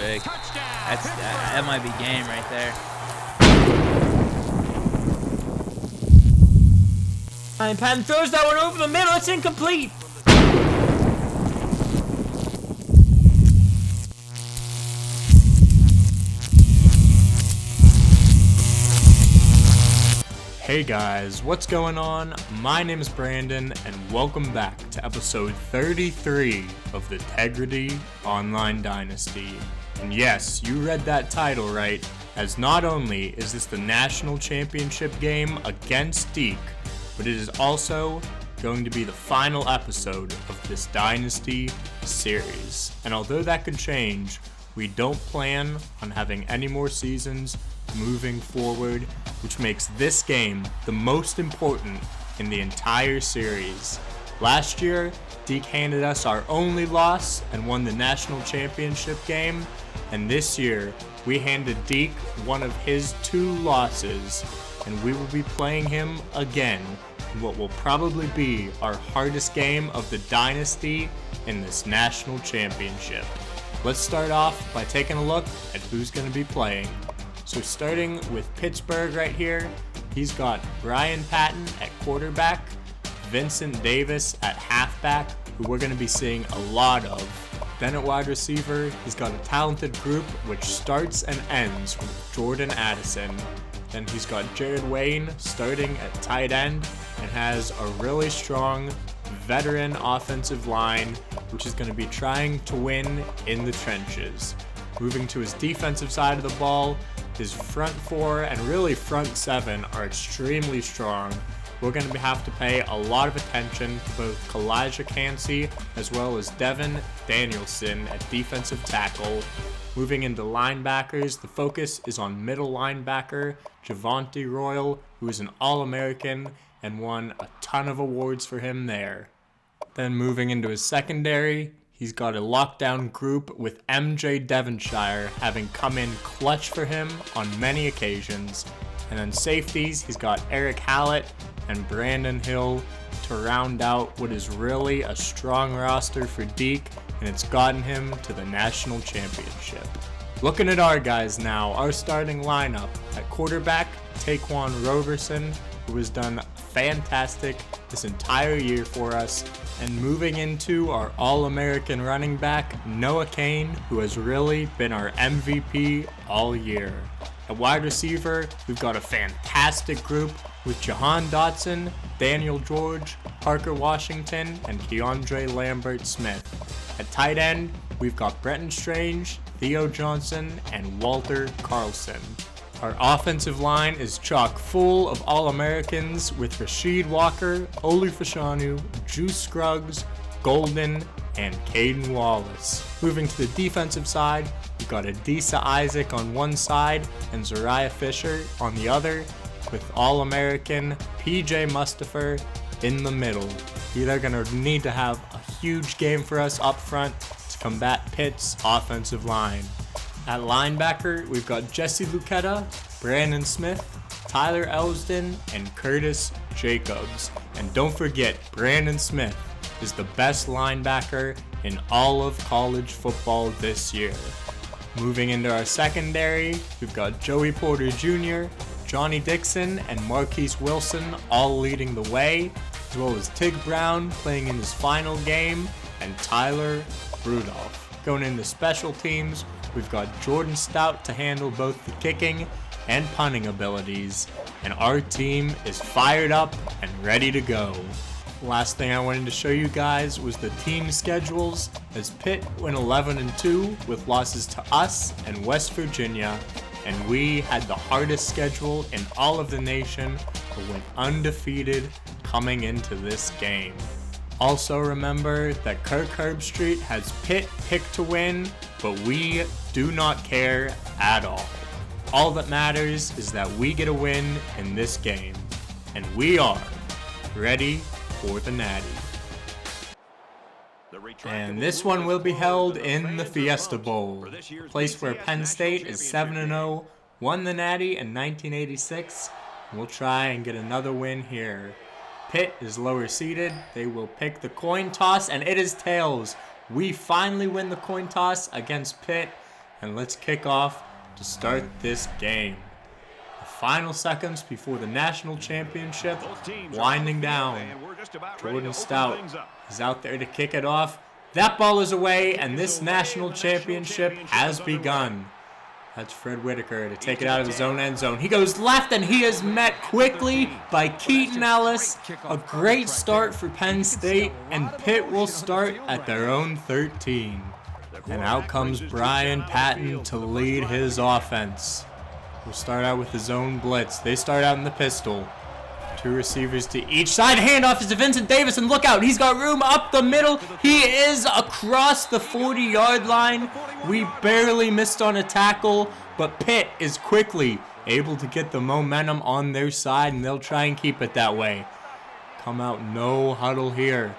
big. That might be game right there. And Patton throws that one over the middle. It's incomplete. Hey guys, what's going on? My name is Brandon and welcome back to episode 33 of the Integrity Online Dynasty. And yes, you read that title right, as not only is this the national championship game against Deke, but it is also going to be the final episode of this Dynasty series. And although that could change, we don't plan on having any more seasons moving forward, which makes this game the most important in the entire series. Last year, Deke handed us our only loss and won the national championship game, and this year, we handed Deke one of his 2 losses, and we will be playing him again in what will probably be our hardest game of the Dynasty in this national championship. Let's start off by taking a look at who's going to be playing. So starting with Pittsburgh right here, he's got Brian Patton at quarterback, Vincent Davis at halfback, who we're going to be seeing a lot of. Then at wide receiver, he's got a talented group which starts and ends with Jordan Addison. Then he's got Jared Wayne starting at tight end and has a really strong veteran offensive line, which is going to be trying to win in the trenches. Moving to his defensive side of the ball, his front 4 and really front 7 are extremely strong. We're going to have to pay a lot of attention to both Kalijah Cansey as well as Devin Danielson at defensive tackle. Moving into linebackers, the focus is on middle linebacker Javonte Royal, who is an All-American and won a ton of awards for him there. Then moving into his secondary, he's got a lockdown group with MJ Devonshire having come in clutch for him on many occasions. And then safeties, he's got Eric Hallett and Brandon Hill to round out what is really a strong roster for Deke, and it's gotten him to the national championship. Looking at our guys now, our starting lineup at quarterback, Taquan Roberson, who has done fantastic this entire year for us. And moving into our All-American running back, Noah Kane, who has really been our MVP all year. At wide receiver, we've got a fantastic group with Jahan Dotson, Daniel George, Parker Washington, and Keandre Lambert-Smith. At tight end, we've got Brenton Strange, Theo Johnson, and Walter Carlson. Our offensive line is chock full of All-Americans with Rasheed Walker, Olufashanu, Juice Scruggs, Golden, and Caden Wallace. Moving to the defensive side, we've got Adisa Isaac on one side and Zariah Fisher on the other, with All-American PJ Mustipher in the middle. They're going to need to have a huge game for us up front to combat Pitt's offensive line. At linebacker, we've got Jesse Lucetta, Brandon Smith, Tyler Elsden, and Curtis Jacobs. And don't forget, Brandon Smith is the best linebacker in all of college football this year. Moving into our secondary, we've got Joey Porter Jr., Johnny Dixon, and Marquise Wilson all leading the way, as well as Tig Brown playing in his final game, and Tyler Rudolph. Going into special teams, we've got Jordan Stout to handle both the kicking and punting abilities, and our team is fired up and ready to go. Last thing I wanted to show you guys was the team schedules, as Pitt went 11-2 with losses to us and West Virginia, and we had the hardest schedule in all of the nation, but went undefeated coming into this game. Also remember that Kirk Herbstreit has Pitt picked to win, but we do not care at all. All that matters is that we get a win in this game, and we are ready for the Natty. And this one will be held in the Fiesta Bowl, a place where Penn State is 7-0, won the Natty in 1986, and we'll try and get another win here. Pitt is lower seeded. They will pick the coin toss, and it is tails. We finally win the coin toss against Pitt, and let's kick off to start this game. The final seconds before the national championship winding down. Jordan Stout is out there to kick it off. That ball is away, and this national championship has begun. That's Fred Whitaker to take it out of his own end zone. He goes left, and he is met quickly by Keaton Ellis. A great start for Penn State, and Pitt will start at their own 13. And out comes Brian Patton to lead his offense. We'll start out with his own blitz. They start out in the pistol. Two receivers to each side. Handoff is to Vincent Davis, and look out. He's got room up the middle. He is across the 40-yard line. We barely missed on a tackle, but Pitt is quickly able to get the momentum on their side, and they'll try and keep it that way. Come out no huddle here.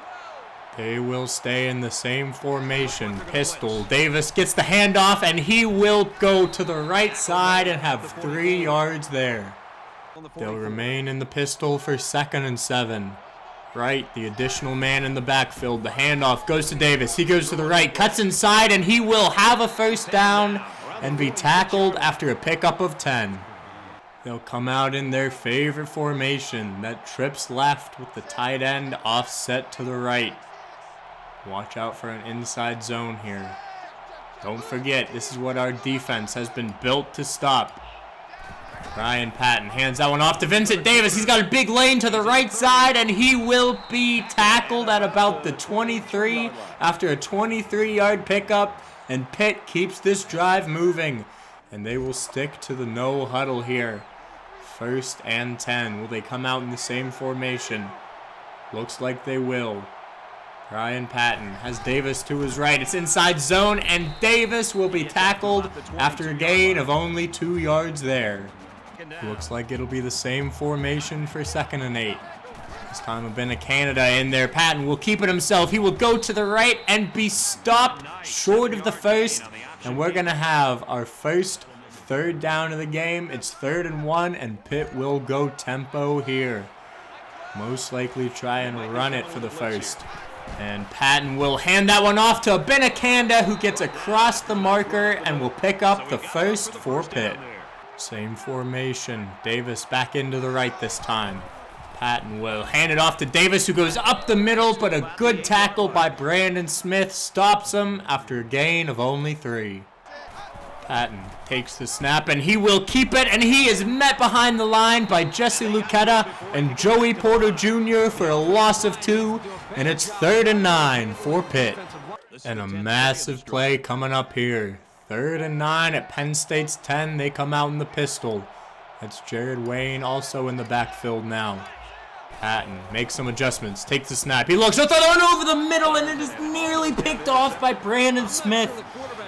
They will stay in the same formation. Pistol. Davis gets the handoff, and he will go to the right side and have 3 yards there. They'll remain in the pistol for 2nd and 7. Right, the additional man in the backfield. The handoff goes to Davis. He goes to the right, cuts inside, and he will have a first down and be tackled after a pickup of 10. They'll come out in their favorite formation that trips left with the tight end offset to the right. Watch out for an inside zone here. Don't forget, this is what our defense has been built to stop. Brian Patton hands that one off to Vincent Davis. He's got a big lane to the right side, and he will be tackled at about the 23 after a 23-yard pickup, and Pitt keeps this drive moving, and they will stick to the no huddle here. 1st and 10. Will they come out in the same formation? Looks like they will. Brian Patton has Davis to his right. It's inside zone, and Davis will be tackled after a gain of only 2 yards there. Looks like it'll be the same formation for 2nd and 8. This time a been a Canada in there. Patton will keep it himself. He will go to the right and be stopped short of the first. And we're going to have our first 3rd down of the game. It's 3rd and 1, and Pitt will go tempo here. Most likely try and run it for the first. And Patton will hand that one off to Abenakanda, who gets across the marker and will pick up the first for Pitt. Same formation. Davis back into the right this time. Patton will hand it off to Davis, who goes up the middle, but a good tackle by Brandon Smith stops him after a gain of only 3. Patton takes the snap, and he will keep it, and he is met behind the line by Jesse Lucetta and Joey Porter Jr. for a loss of 2, and it's 3rd and 9 for Pitt. And a massive play coming up here. 3rd and 9 at Penn State's 10. They come out in the pistol. That's Jared Wayne also in the backfield now. Patton makes some adjustments, takes the snap. He looks, throw it over the middle, and it is nearly picked off by Brandon Smith.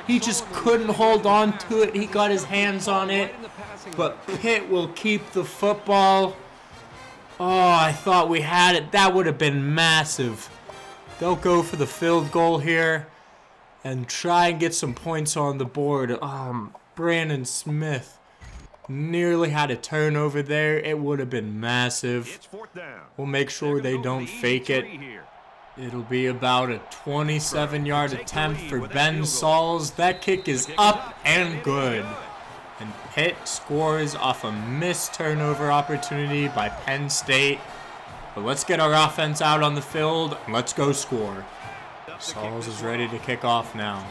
He just couldn't hold on to it. He got his hands on it, but Pitt will keep the football. Oh, I thought we had it. That would have been massive. They'll go for the field goal here and try and get some points on the board. Brandon Smith nearly had a turnover there. It would have been massive. We'll make sure they don't fake it. It'll be about a 27-yard attempt for Ben Sauls. That kick is up and good. And Pitt scores off a missed turnover opportunity by Penn State. But let's get our offense out on the field and let's go score. Sauls is ready to kick off now.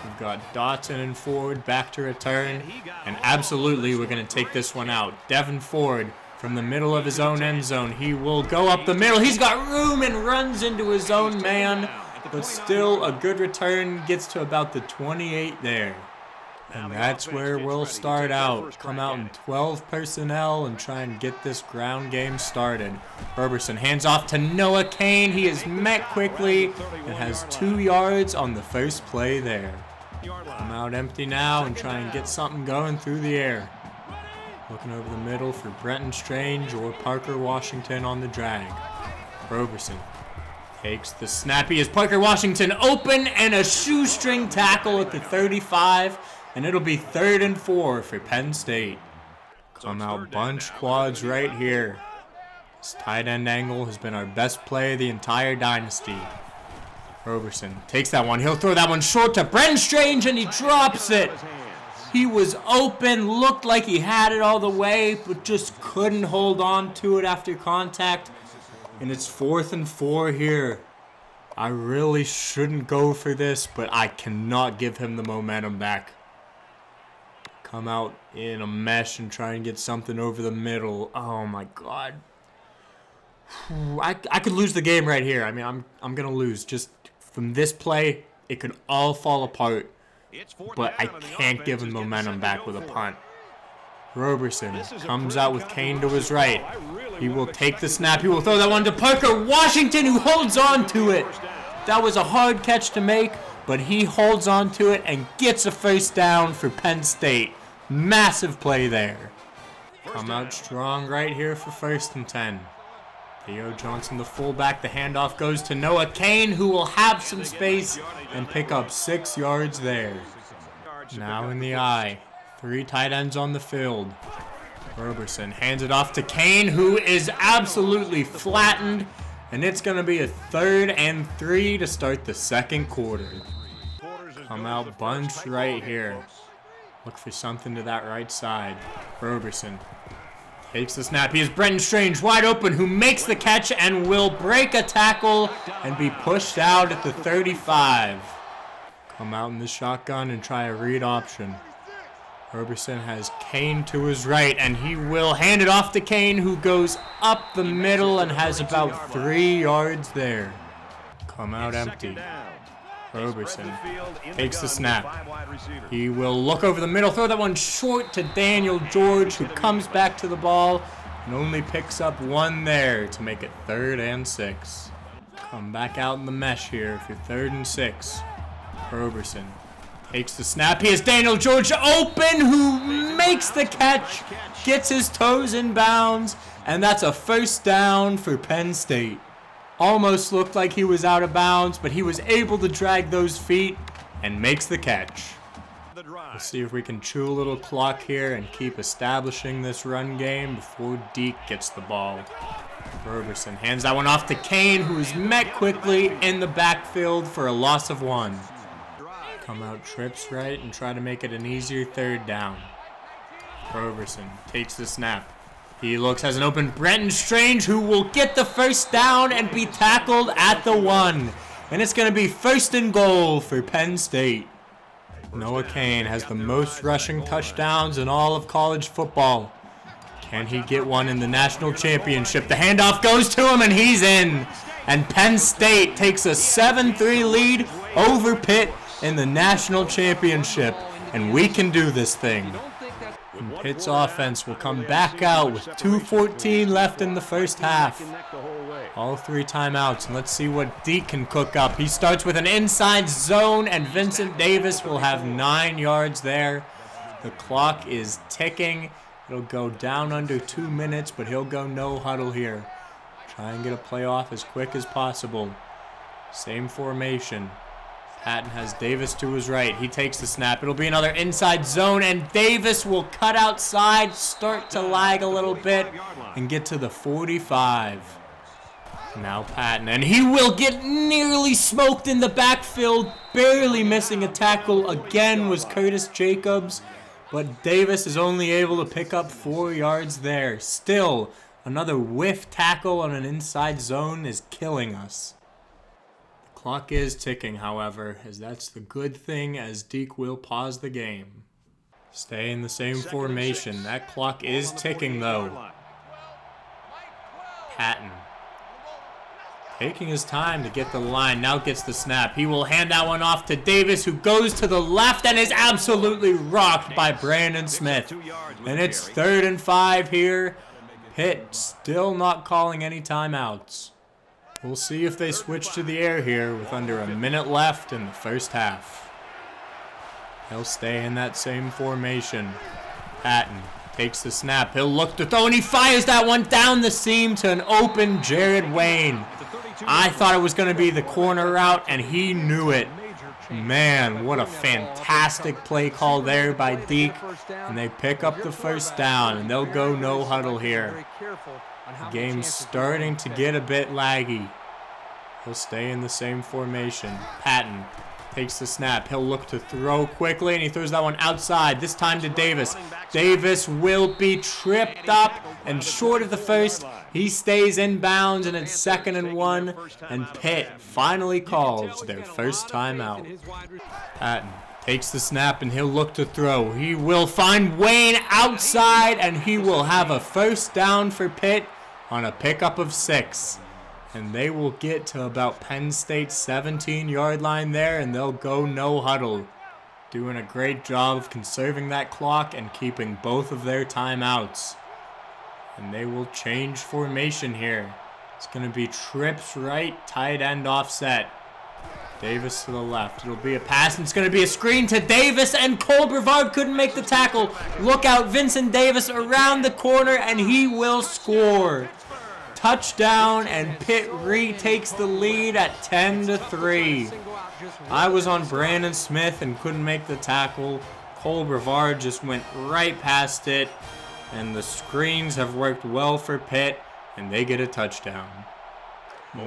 We've got Dotson and Ford back to return. And absolutely we're going to take this one out. Devin Ford from the middle of his own end zone. He will go up the middle. He's got room and runs into his own man. But still a good return. Gets to about the 28 there. And that's where we'll start out. Come out in 12 personnel and try and get this ground game started. Herberson hands off to Noah Kane. He is met quickly and has 2 yards on the first play there. Come out empty now and try and get something going through the air. Looking over the middle for Brenton Strange or Parker Washington on the drag. Roberson takes the snap. He is Parker Washington open and a shoestring tackle at the 35. And it'll be 3rd and 4 for Penn State. Come out bunch quads right here. This tight end angle has been our best play of the entire dynasty. Roberson takes that one. He'll throw that one short to Brenton Strange, and he drops it. He was open, looked like he had it all the way, but just couldn't hold on to it after contact. And it's 4th and 4 here. I really shouldn't go for this, but I cannot give him the momentum back. Come out in a mesh and try and get something over the middle. Oh my God. I could lose the game right here. I mean, I'm gonna lose. Just from this play, it could all fall apart. But I can't give him momentum back with a punt. Roberson comes out with Kane to his right. He will take the snap. He will throw that one to Parker Washington, who holds on to it. That was a hard catch to make, but he holds on to it and gets a first down for Penn State. Massive play there. Come out strong right here for 1st and 10. Theo Johnson, the fullback. The handoff goes to Noah Kane, who will have some space and pick up 6 yards there. Now in the eye. 3 tight ends on the field. Roberson hands it off to Kane, who is absolutely flattened. And it's going to be a 3rd and 3 to start the 2nd quarter. Come out bunch right here. Look for something to that right side. Roberson takes the snap. He is Brenton Strange wide open, who makes the catch and will break a tackle and be pushed out at the 35. Come out in the shotgun and try a read option. Roberson has Kane to his right, and he will hand it off to Kane, who goes up the middle and has about 3 yards there. Come out empty. Roberson takes the snap. He will look over the middle, throw that one short to Daniel George, who comes back to the ball and only picks up 1 there to make it 3rd and 6. Come back out in the mesh here for 3rd and 6. Roberson takes the snap. He has Daniel George open, who makes the catch, gets his toes in bounds, and that's a first down for Penn State. Almost looked like he was out of bounds, but he was able to drag those feet and makes the catch. We'll see if we can chew a little clock here and keep establishing this run game before Deke gets the ball. Roberson hands that one off to Kane, who is met quickly in the backfield for a loss of 1. Come out trips right and try to make it an easier 3rd down. Roberson takes the snap. He looks, has an open Brenton Strange, who will get the first down and be tackled at the 1. And it's going to be 1st and goal for Penn State. Noah Kane has the most rushing touchdowns in all of college football. Can he get one in the national championship? The handoff goes to him, and he's in. And Penn State takes a 7-3 lead over Pitt in the national championship. And we can do this thing. And Pitt's offense will come back out with 2:14 left in the first half. All 3 timeouts, and let's see what Deke can cook up. He starts with an inside zone, and Vincent Davis will have 9 yards there. The clock is ticking. It'll go down under 2 minutes, but he'll go no huddle here. Try and get a play off as quick as possible. Same formation. Patton has Davis to his right. He takes the snap. It'll be another inside zone, and Davis will cut outside, start to lag a little bit, and get to the 45. Now Patton, and he will get nearly smoked in the backfield. Barely missing a tackle again was Curtis Jacobs, but Davis is only able to pick up 4 yards there. Still, another whiff tackle on an inside zone is killing us. Clock is ticking, however, as that's the good thing, as Deke will pause the game. Stay in the same formation. That clock is ticking, though. Patton taking his time to get the line. Now gets the snap. He will hand that one off to Davis, who goes to the left and is absolutely rocked by Brandon Smith. And it's 3rd and 5 here. Pitt still not calling any timeouts. We'll see if they switch to the air here with under a minute left in the first half. He'll stay in that same formation. Patton takes the snap. He'll look to throw, and he fires that one down the seam to an open Jared Wayne. I thought it was going to be the corner route, and he knew it. Man, what a fantastic play call there by Deke. And they pick up the first down, and they'll go no huddle here. The game's starting to get a bit laggy. He'll stay in the same formation. Patton takes the snap. He'll look to throw quickly, and he throws that one outside. This time to Davis. Davis will be tripped up and short of the first. He stays in bounds, and it's 2nd and 1. And Pitt finally calls their first timeout. Patton takes the snap, and he'll look to throw. He will find Wayne outside, and he will have a first down for Pitt on a pickup of 6. And they will get to about Penn State's 17-yard line there, and they'll go no huddle. Doing a great job of conserving that clock and keeping both of their timeouts. And they will change formation here. It's going to be trips right, tight end offset. Davis to the left. It'll be a pass, and it's going to be a screen to Davis, and Cole Brevard couldn't make the tackle. Look out, Vincent Davis around the corner, and he will score. Touchdown, and Pitt retakes the lead at 10-3. I was on Brandon Smith and couldn't make the tackle. Cole Brevard just went right past it, and the screens have worked well for Pitt, and they get a touchdown.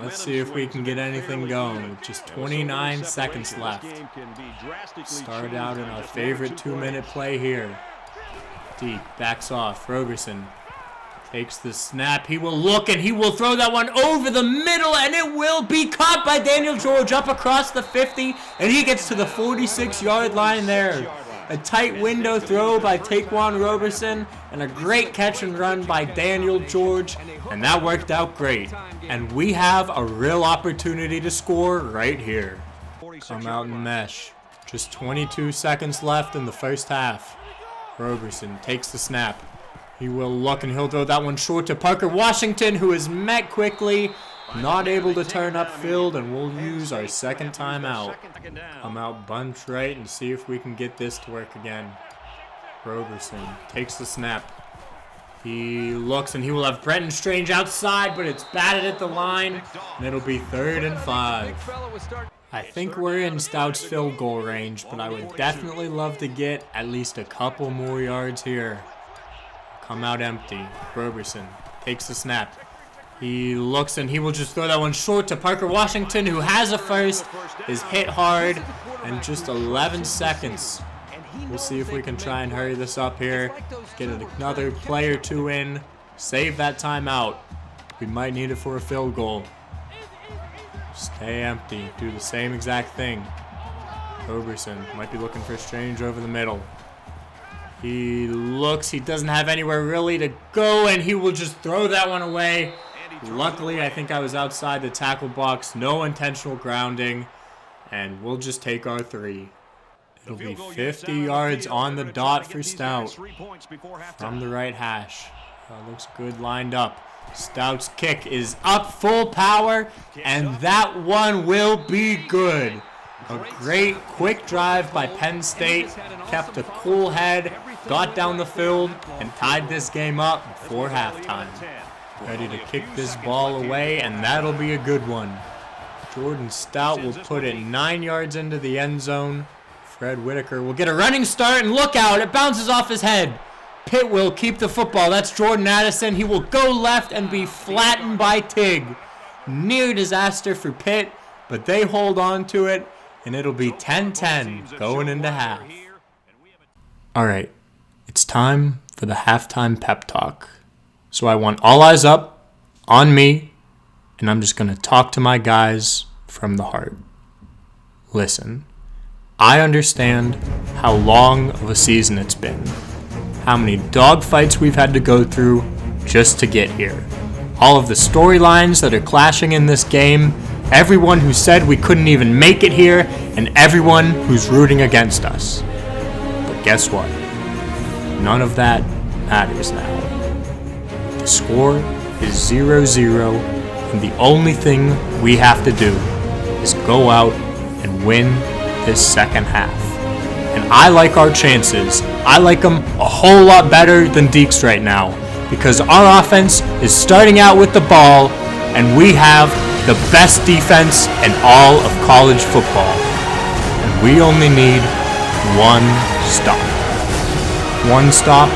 Let's see if we can get anything going with just 29 seconds left. Start out in our favorite 2-minute play here. Deke backs off. Rogerson takes the snap. He will look, and he will throw that one over the middle, and it will be caught by Daniel George up across the 50, and he gets to the 46-yard line there. A tight window throw by Taquan Roberson, and a great catch and run by Daniel George, and that worked out great. And we have a real opportunity to score right here. Come out and mesh. Just 22 seconds left in the first half. Roberson takes the snap. He will look, and he'll throw that one short to Parker Washington, who is met quickly, not able to turn upfield, and we'll use our second timeout. Come out bunch right and see if we can get this to work again. Roberson takes the snap. He looks, and he will have Brenton Strange outside, but it's batted at the line, and it'll be 3rd and 5. I think we're in Stout's field goal range, but I would definitely love to get at least a couple more yards here. Come out empty. Roberson takes the snap. He looks, and he will just throw that one short to Parker Washington, who has a first, is hit hard, and just 11 seconds. We'll see if we can try and hurry this up here, get another play or two in, save that timeout. We might need it for a field goal. Stay empty, do the same exact thing. Roberson might be looking for Strange over the middle. He looks, he doesn't have anywhere really to go, and he will just throw that one away. Luckily, I think I was outside the tackle box, no intentional grounding, and we'll just take our 3. It'll be 50 yards on the dot for Stout from the right hash. Looks good lined up. Stout's kick is up full power, and that one will be good. A great quick drive by Penn State, kept a cool head, got down the field, and tied this game up before halftime. Ready to kick this ball away, and that'll be a good one. Jordan Stout will put it 9 yards into the end zone. Fred Whitaker will get a running start, and look out, it bounces off his head. Pitt will keep the football. That's Jordan Addison. He will go left and be flattened by Tig. Near disaster for Pitt, but they hold on to it, and it'll be 10-10 going into half. All right, it's time for the halftime pep talk. So I want all eyes up on me, and I'm just going to talk to my guys from the heart. Listen, I understand how long of a season it's been, how many dogfights we've had to go through just to get here, all of the storylines that are clashing in this game, everyone who said we couldn't even make it here, and everyone who's rooting against us. But guess what? None of that matters now. The score is 0-0, and the only thing we have to do is go out and win this second half. And I like our chances. I like them a whole lot better than Deke's right now, because our offense is starting out with the ball, and we have the best defense in all of college football. And we only need one stop. One stop,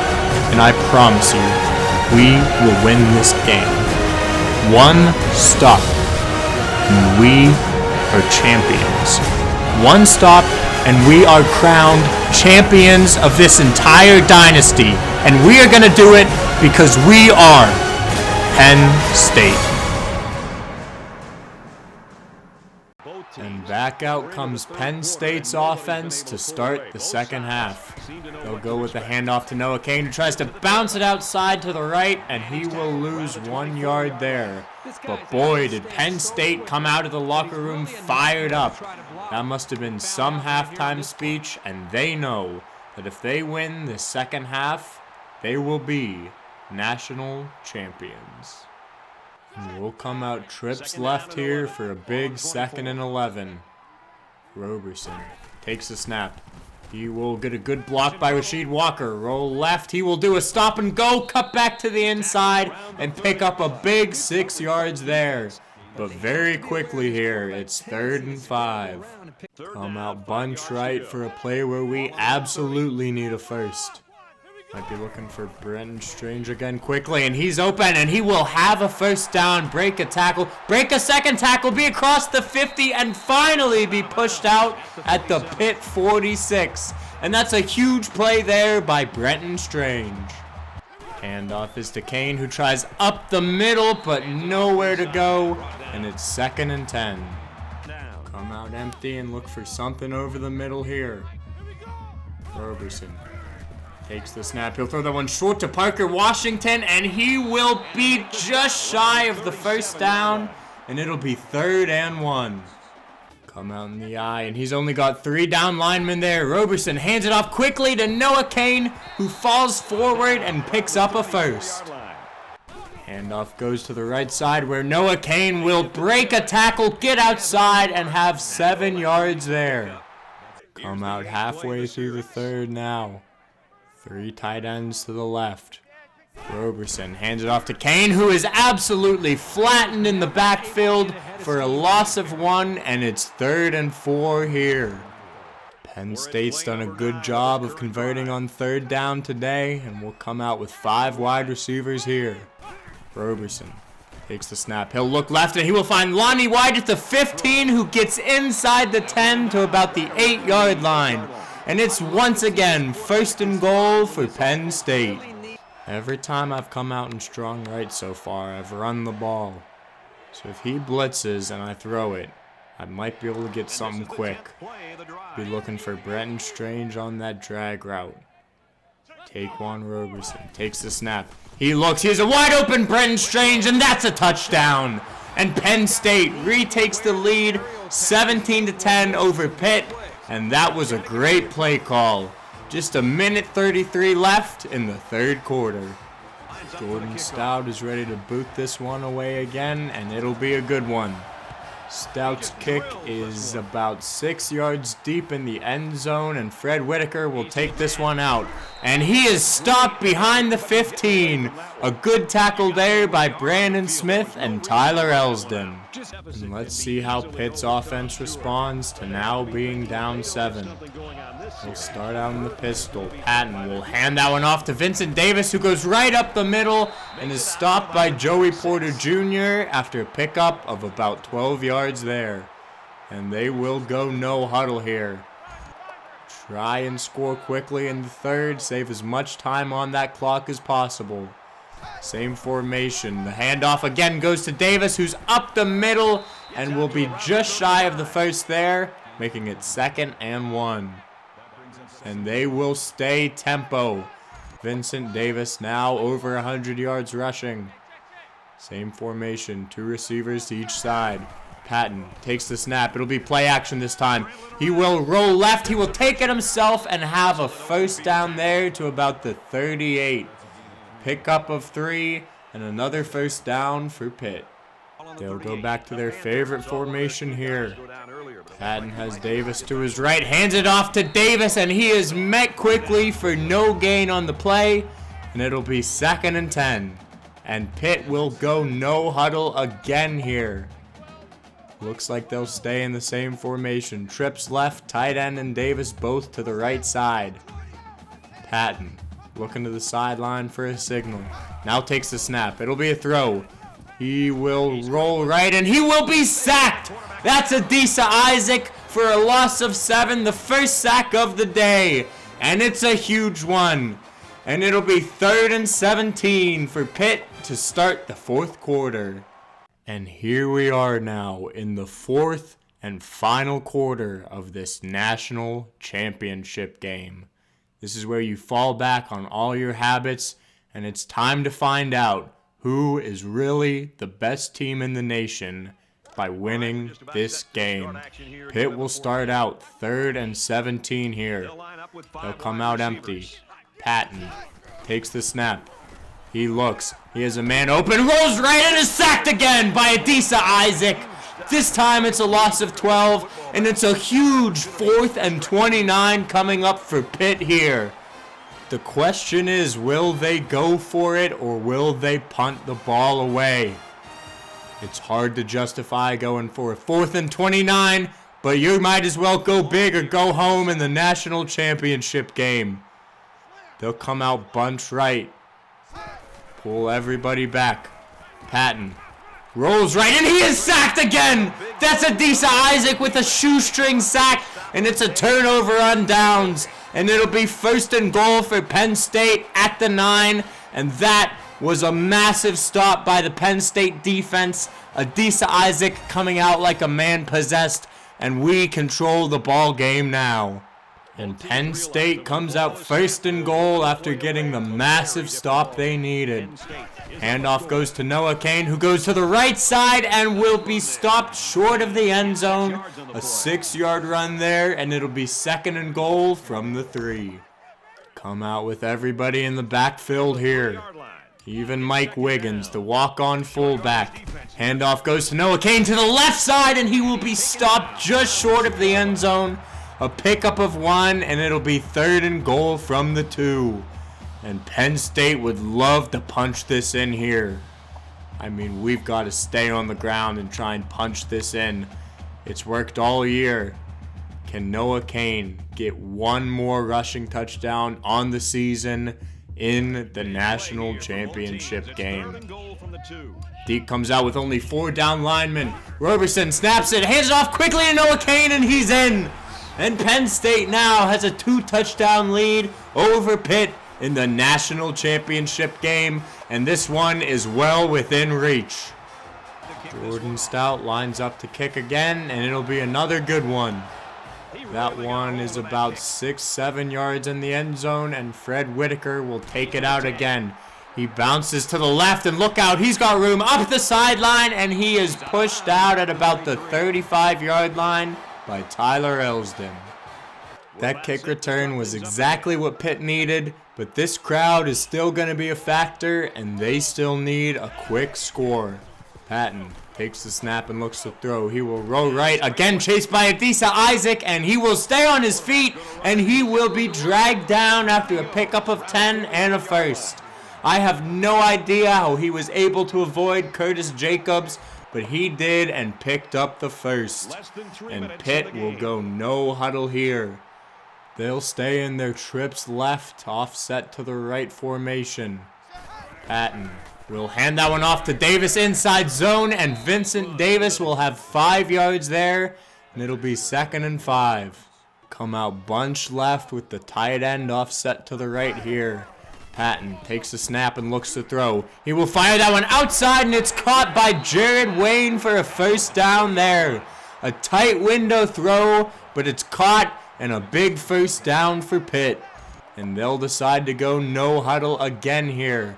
and I promise you, we will win this game. One stop, and we are champions. one stop, and we are crowned champions of this entire dynasty. And we are going to do it because we are Penn State. And back out comes Penn State's offense to start the second half. They'll go with the handoff to Noah Kane, who tries to bounce it outside to the right, and he will lose 1 yard there. But boy, did Penn State come out of the locker room fired up. That must have been some halftime speech, and they know that if they win the second half, they will be national champions. And we'll come out trips left here for a big 2nd and 11. Roberson takes the snap. He will get a good block by Rasheed Walker. Roll left. He will do a stop and go. Cut back to the inside and pick up a big 6 yards there. But very quickly here, it's 3rd and 5. Come out bunch right for a play where we absolutely need a first. Might be looking for Brenton Strange again quickly, and he's open, and he will have a first down, break a tackle, break a second tackle, be across the 50, and finally be pushed out at the Pitt 46. And that's a huge play there by Brenton Strange. Handoff is to Kane, who tries up the middle, but nowhere to go, and it's 2nd and 10. Come out empty and look for something over the middle here. Roberson takes the snap. He'll throw that one short to Parker Washington, and he will be just shy of the first down, and it'll be 3rd and 1. Come out in the eye, and he's only got 3 down linemen there. Roberson hands it off quickly to Noah Kane, who falls forward and picks up a first. Handoff goes to the right side, where Noah Kane will break a tackle, get outside, and have 7 yards there. Come out halfway through the 3rd now. 3 tight ends to the left. Roberson hands it off to Kane, who is absolutely flattened in the backfield for a loss of 1, and it's 3rd and 4 here. Penn State's done a good job of converting on 3rd down today, and will come out with 5 wide receivers here. Roberson takes the snap. He'll look left, and he will find Lonnie White at the 15, who gets inside the 10 to about the 8-yard line. And it's once again 1st and goal for Penn State. Every time I've come out in strong right so far, I've run the ball. So if he blitzes and I throw it, I might be able to get something quick. Be looking for Brenton Strange on that drag route. Taquan Roberson takes the snap. He looks, he's a wide open Brenton Strange, and that's a touchdown. And Penn State retakes the lead 17-10 over Pitt. And that was a great play call. Just a minute 33 left in the 3rd quarter. Jordan Stout is ready to boot this one away again, and it'll be a good one. Stout's kick is about 6 yards deep in the end zone, and Fred Whitaker will take this one out. And he is stopped behind the 15. A good tackle there by Brandon Smith and Tyler Elsdon. And let's see how Pitt's offense responds to now being down 7. We'll start out in the pistol. Patton will hand that one off to Vincent Davis, who goes right up the middle and is stopped by Joey Porter Jr. after a pickup of about 12 yards there. And they will go no huddle here. Try and score quickly in the 3rd, save as much time on that clock as possible. Same formation. The handoff again goes to Davis, who's up the middle and will be just shy of the first there, making it 2nd and 1. And they will stay tempo. Vincent Davis now over 100 yards rushing. Same formation, 2 receivers to each side. Patton takes the snap. It'll be play action this time. He will roll left. He will take it himself and have a first down there to about the 38. Pickup of 3 and another first down for Pitt. They'll go back to their favorite formation here. Patton has Davis to his right, hands it off to Davis, and he is met quickly for no gain on the play, and it'll be 2nd and 10. And Pitt will go no huddle again here. Looks like they'll stay in the same formation. Trips left, tight end and Davis both to the right side. Patton looking to the sideline for a signal. Now takes the snap. It'll be a throw. He will roll right, and he will be sacked. That's Adisa Isaac for a loss of 7, the first sack of the day. And it's a huge one. And it'll be 3rd and 17 for Pitt to start the 4th quarter. And here we are now in the 4th and final quarter of this national championship game. This is where you fall back on all your habits, and it's time to find out who is really the best team in the nation by winning this game. Pitt will start out 3rd and 17 here. They'll come out empty. Patton takes the snap. He looks. He has a man open. Rolls right and is sacked again by Adisa Isaac. This time it's a loss of 12, and it's a huge 4th and 29 coming up for Pitt here. The question is, will they go for it or will they punt the ball away? It's hard to justify going for a 4th and 29, but you might as well go big or go home in the national championship game. They'll come out bunch right. Pull everybody back. Patton rolls right, and he is sacked again. That's Adisa Isaac with a shoestring sack, and it's a turnover on downs. And it'll be 1st and goal for Penn State at the 9. And that was a massive stop by the Penn State defense. Adisa Isaac coming out like a man possessed, and we control the ball game now. And Penn State comes out 1st and goal after getting the massive stop they needed. Handoff goes to Noah Kane, who goes to the right side and will be stopped short of the end zone. A 6-yard run there, and it'll be 2nd and goal from the 3. Come out with everybody in the backfield here. Even Mike Wiggins, the walk-on fullback. Handoff goes to Noah Kane to the left side, and he will be stopped just short of the end zone. A pickup of 1, and it'll be 3rd and goal from the 2. And Penn State would love to punch this in here. I mean, we've got to stay on the ground and try and punch this in. It's worked all year. Can Noah Kane get one more rushing touchdown on the season in the national championship game? Deke comes out with only 4 down linemen. Roberson snaps it, hands it off quickly to Noah Kane, and he's in. And Penn State now has a 2-touchdown lead over Pitt in the national championship game, and this one is well within reach. Jordan Stout lines up to kick again, and it'll be another good one. That one is about 6-7 yards in the end zone, and Fred Whitaker will take it out again. He bounces to the left, and look out, he's got room up the sideline, and he is pushed out at about the 35-yard line by Tyler Elsdon. That kick return was exactly what Pitt needed, but this crowd is still going to be a factor, and they still need a quick score. Patton takes the snap and looks to throw. He will roll right, again chased by Adisa Isaac, and he will stay on his feet, and he will be dragged down after a pickup of 10 and a first. I have no idea how he was able to avoid Curtis Jacobs, but he did and picked up the first. And Pitt will go no huddle here. They'll stay in their trips left, offset to the right formation. Patton will hand that one off to Davis inside zone, and Vincent Davis will have 5 yards there, and it'll be 2nd and 5. Come out bunch left with the tight end offset to the right here. Patton takes the snap and looks to throw. He will fire that one outside, and it's caught by Jared Wayne for a 1st down there. A tight window throw, but it's caught, and a big 1st down for Pitt. And they'll decide to go no huddle again here.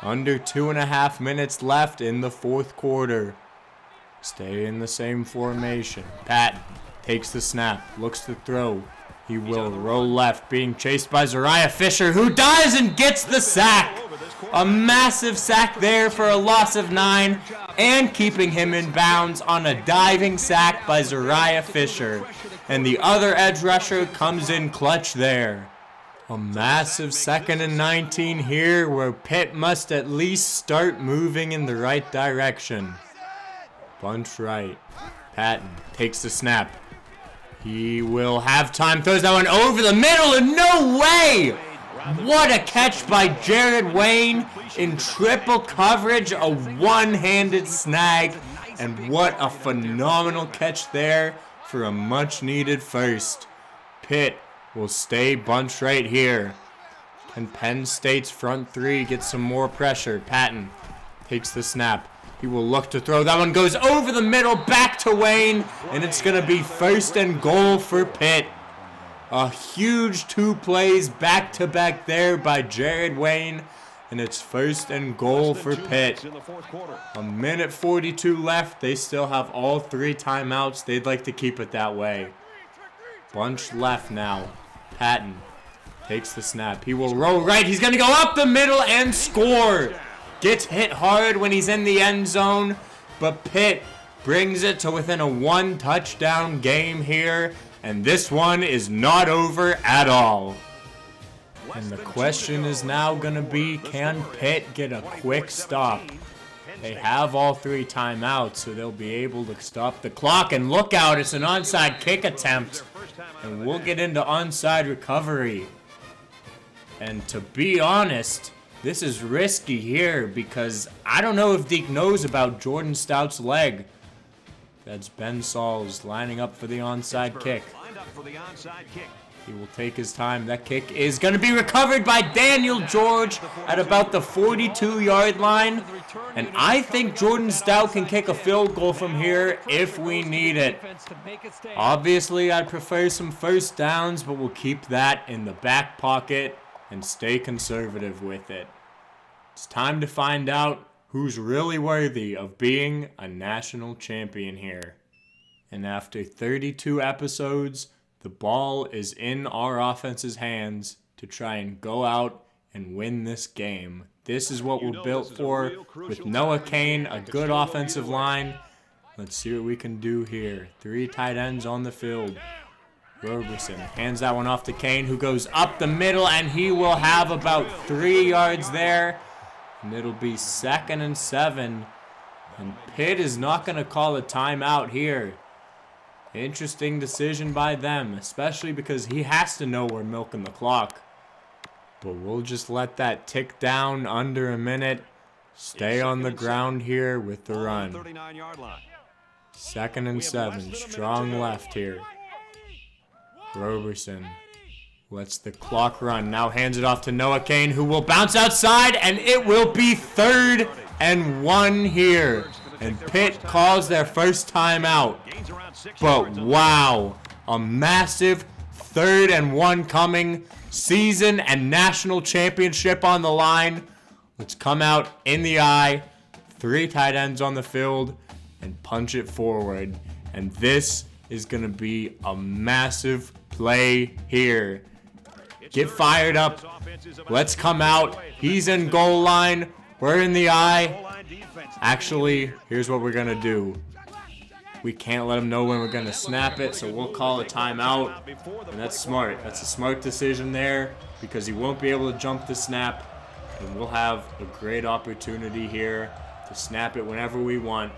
Under 2.5 minutes left in the 4th quarter. Stay in the same formation. Patton takes the snap, looks to throw. He will roll left, being chased by Zariah Fisher, who dives and gets the sack. A massive sack there for a loss of 9, and keeping him in bounds on a diving sack by Zariah Fisher. And the other edge rusher comes in clutch there. A massive 2nd and 19 here, where Pitt must at least start moving in the right direction. Bunch right. Patton takes the snap. He will have time, throws that one over the middle, and no way! What a catch by Jared Wayne in triple coverage, a one-handed snag, and what a phenomenal catch there for a much-needed first. Pitt will stay bunched right here. Can Penn State's front three get some more pressure? Patton takes the snap. He will look to throw. That one goes over the middle, back to Wayne, and it's going to be 1st and goal for Pitt. A huge 2 plays back-to-back there by Jared Wayne, and it's 1st and goal for Pitt. A minute 42 left. They still have all 3 timeouts. They'd like to keep it that way. Bunch left now. Patton takes the snap. He will roll right. He's going to go up the middle and score. Gets hit hard when he's in the end zone, but Pitt brings it to within a 1 touchdown game here, and this one is not over at all. And the question is now going to be, can Pitt get a quick stop? They have all 3 timeouts, so they'll be able to stop the clock. And look out, it's an onside kick attempt. And we'll get into onside recovery. And to be honest, this is risky here because I don't know if Deke knows about Jordan Stout's leg. That's Ben Sauls lining up for the onside kick. He will take his time. That kick is going to be recovered by Daniel George at about the 42-yard line. And I think Jordan Stout can kick a field goal from here if we need it. Obviously, I'd prefer some first downs, but we'll keep that in the back pocket and stay conservative with it. It's time to find out who's really worthy of being a national champion here. And after 32 episodes, the ball is in our offense's hands to try and go out and win this game. This is what we're built for with Noah Kane, a good offensive line. Let's see what we can do here. 3 tight ends on the field. Roberson hands that one off to Kane, who goes up the middle, and he will have about 3 yards there. And it'll be 2nd and 7. And Pitt is not going to call a timeout here. Interesting decision by them, especially because he has to know we're milking the clock. But we'll just let that tick down under a minute. Stay on the ground here with the run. 2nd and 7. Strong left here. Roberson lets the clock run. Now hands it off to Noah Kane, who will bounce outside, and it will be 3rd and 1 here. And Pitt calls their first timeout. But wow, a massive 3rd and 1 coming. Season and national championship on the line. Let's come out in the eye. 3 tight ends on the field and punch it forward. And this is going to be a massive play here. Get fired up. Let's come out. He's in goal line. We're in the eye. Actually, here's what we're going to do. We can't let him know when we're going to snap it, so we'll call a timeout. And that's smart. That's a smart decision there because he won't be able to jump the snap. And we'll have a great opportunity here to snap it whenever we want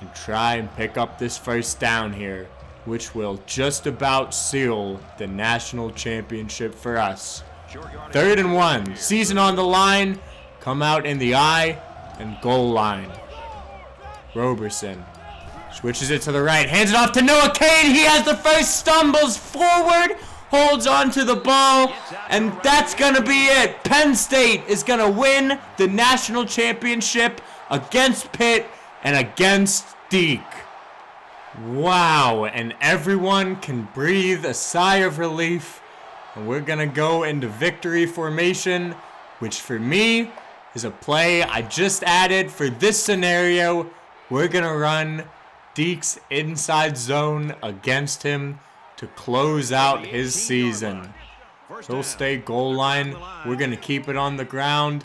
and try and pick up this first down here, which will just about seal the national championship for us. 3rd and 1. Season on the line. Come out in the eye and goal line. Roberson switches it to the right. Hands it off to Noah Kane. He has the first, stumbles forward. Holds on to the ball. And that's going to be it. Penn State is going to win the national championship against Pitt and against Deke. Wow. And everyone can breathe a sigh of relief. And we're going to go into victory formation, which for me is a play I just added for this scenario. We're going to run Deke's inside zone against him to close out his season. He'll stay goal line. We're going to keep it on the ground.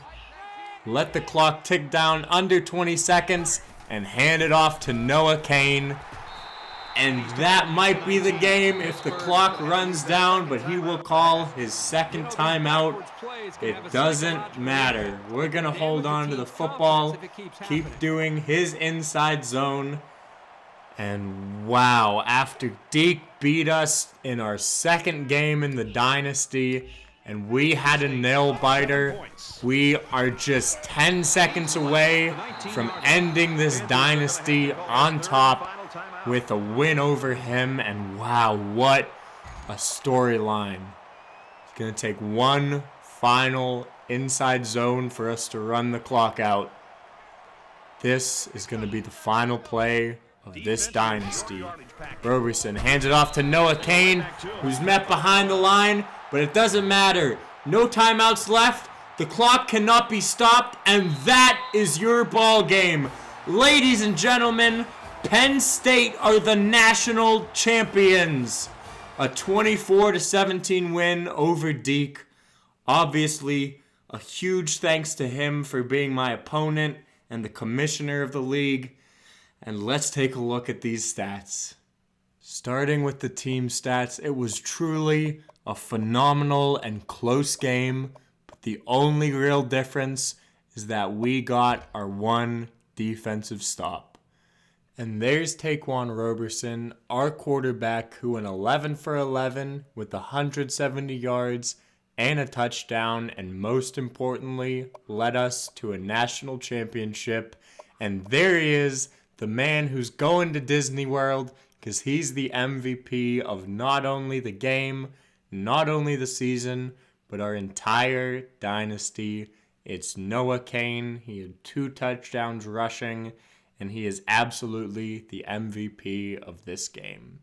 Let the clock tick down under 20 seconds and hand it off to Noah Kane. And that might be the game if the clock runs down, but he will call his second timeout. It doesn't matter. We're going to hold on to the football, keep doing his inside zone. And wow, after Deke beat us in our second game in the Dynasty, and we had a nail-biter, we are just 10 seconds away from ending this Dynasty on top. with a win over him. And wow, what a storyline. It's going to take one final inside zone for us to run the clock out. This is going to be the final play of this dynasty. Roberson hands it off to Noah Kane, who's met behind the line, but it doesn't matter. No timeouts left. The clock cannot be stopped, and that is your ball game. Ladies and gentlemen, Penn State are the national champions. A 24-17 win over Deke. Obviously, a huge thanks to him for being my opponent and the commissioner of the league. And let's take a look at these stats. Starting with the team stats, it was truly a phenomenal and close game, but the only real difference is that we got our one defensive stop. And there's Taquan Roberson, our quarterback, who went 11 for 11 with 170 yards and a touchdown, and most importantly, led us to a national championship. And there he is, the man who's going to Disney World, because he's the MVP of not only the game, not only the season, but our entire dynasty. It's Noah Kane. He had 2 touchdowns rushing, and he is absolutely the MVP of this game.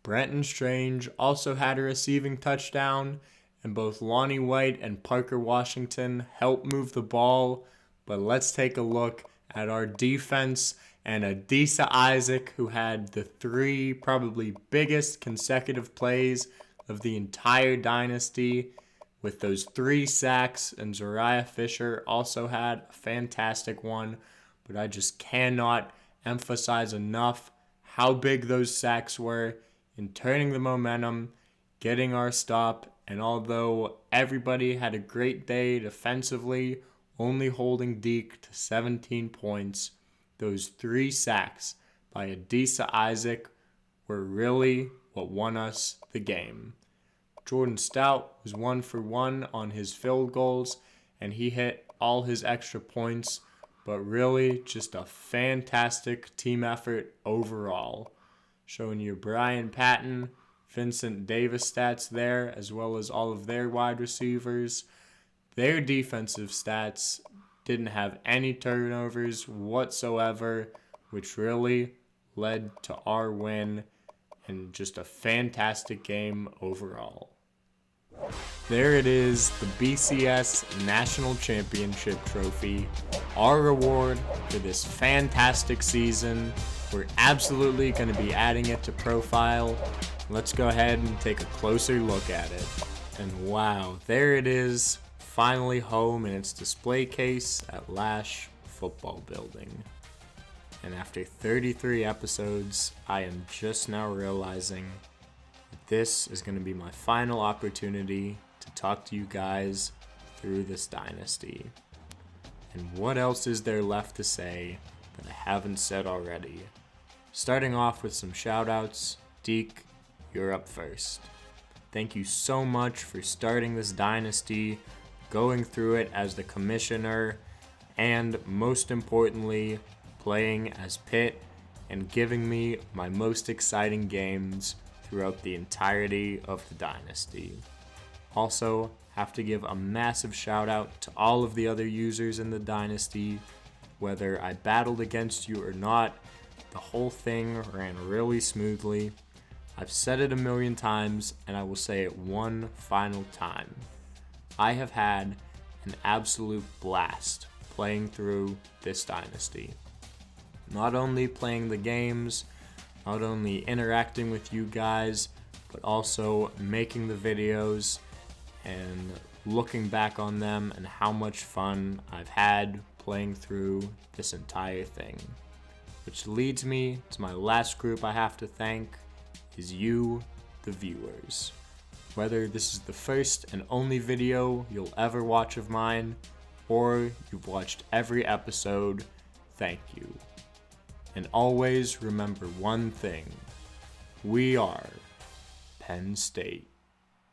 Brenton Strange also had a receiving touchdown, and both Lonnie White and Parker Washington helped move the ball. But let's take a look at our defense and Adisa Isaac, who had the 3 probably biggest consecutive plays of the entire dynasty with those 3 sacks, and Zariah Fisher also had a fantastic one. But I just cannot emphasize enough how big those sacks were in turning the momentum, getting our stop. And although everybody had a great day defensively, only holding Deke to 17 points, those 3 sacks by Adisa Isaac were really what won us the game. Jordan Stout was 1 for 1 on his field goals, and he hit all his extra points, but really just a fantastic team effort overall. Showing you Brian Patton, Vincent Davis stats there, as well as all of their wide receivers. Their defensive stats didn't have any turnovers whatsoever, which really led to our win, and just a fantastic game overall. There it is, the BCS National Championship Trophy, our reward for this fantastic season. We're absolutely going to be adding it to profile. Let's go ahead and take a closer look at it. And wow, there it is, finally home in its display case at Lash Football Building. And after 33 episodes, I am just now realizing that this is going to be my final opportunity to talk to you guys through this dynasty. And what else is there left to say that I haven't said already? Starting off with some shoutouts. Deke, you're up first. Thank you so much for starting this dynasty, going through it as the commissioner, and most importantly, playing as Pitt and giving me my most exciting games throughout the entirety of the dynasty. Also, have to give a massive shout out to all of the other users in the dynasty. Whether I battled against you or not, the whole thing ran really smoothly. I've said it a million times, and I will say it one final time. I have had an absolute blast playing through this dynasty. Not only playing the games, not only interacting with you guys, but also making the videos and looking back on them and how much fun I've had playing through this entire thing. Which leads me to my last group I have to thank, is you, the viewers. Whether this is the first and only video you'll ever watch of mine, or you've watched every episode, thank you. And always remember one thing: we are Penn State.